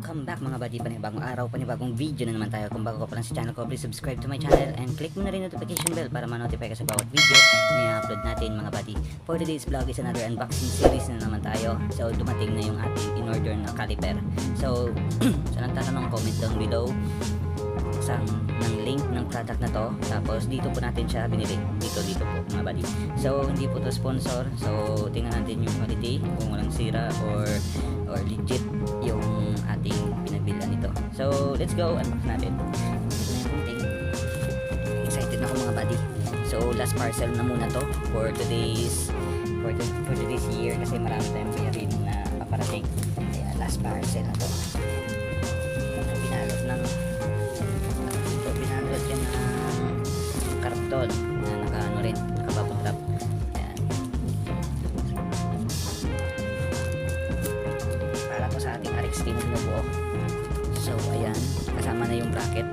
welcome back mga buddy, panibagong araw, panibagong video na naman tayo. Kung bago ka pa lang sa channel ko, please subscribe to my channel and click mo na rin notification bell para ma-notify ka sa bawat video na i-upload natin mga buddy. For today's vlog is another unboxing series na naman tayo. So dumating na yung ating in-order na caliper. So sa nagtatanong, comment down below ng link ng product na to. Tapos dito po natin siya binili. Dito po mga buddy. So hindi po to sponsor. So tingnan natin yung quality, kung walang sira or legit yung ating pinagbilhan nito. So let's go, unbox natin. Excited na ako mga buddy. So last parcel na muna to for today's year kasi marami tayong bayarin na paparating. Kaya last parcel na to. Binalot yan ng karton na nakabubble wrap. Ayan. Para to sa ating RX team na buo. So ayan, kasama na yung bracket.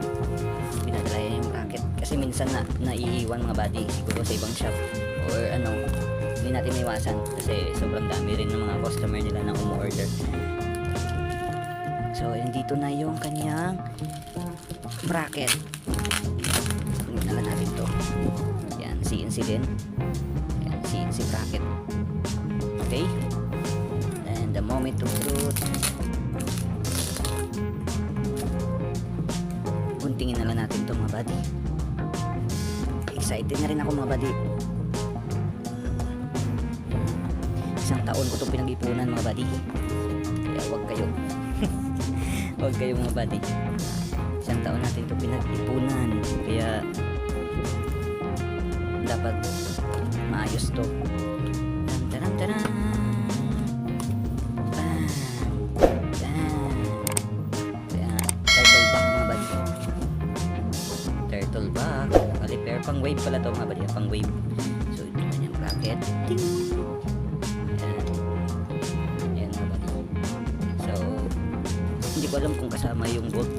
Pinadala yan yung bracket kasi minsan naiiwan mga buddy siguro sa ibang shop or hindi natin maiwasan kasi sobrang dami rin ng mga customer nila na umu-order. So ayan, dito na yung kanyang bracket. Kunin na natin to. Yan, CNC din. Yan, CNC bracket. Okay. And the moment of truth. Guntingin na lang natin to mga buddy. Excited na rin ako mga buddy. Isang taon ko itong pinag-ipunan mga buddy. Kaya huwag kayo. Huwag kayo mga buddy. Isang taon natin ito pinag-ipunan, kaya dapat maayos to. Taran taran. Bam. Bam. Kaya turtle back mga buddy. Turtle back. Caliper pang wave pala to mga buddy, pang wave. So ito na yung bracket. Ting. Ayan mga buddy. So hindi ko alam kung kasama yung bolt.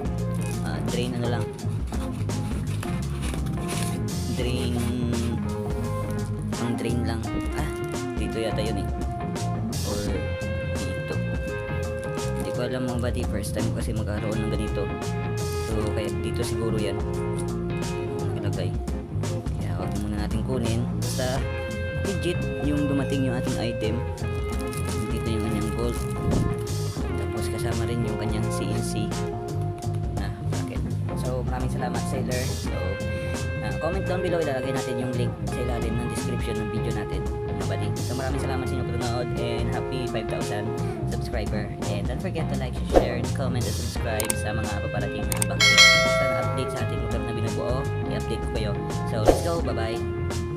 Drain lang, pang drain lang. Dito yata yun or dito, hindi ko alam mga buddy, first time kasi magkaroon ng ganito. So kaya dito siguro yan nakalagay, kaya huwag muna natin kunin. Basta legit yung dumating yung ating item. Dito yung kanyang bolt, tapos kasama rin yung kanyang CNC. So maraming salamat seller. So comment down below, ilalagay natin yung link sa ilalim ng description ng video natin mga buddy. So maraming salamat sa inyong panonood and happy 5,000 subscriber. And don't forget to like, share, and comment and subscribe sa mga paparating na unboxing. Sana update sa ating motor na binubuo, i-update ko kayo. So let's go, bye bye.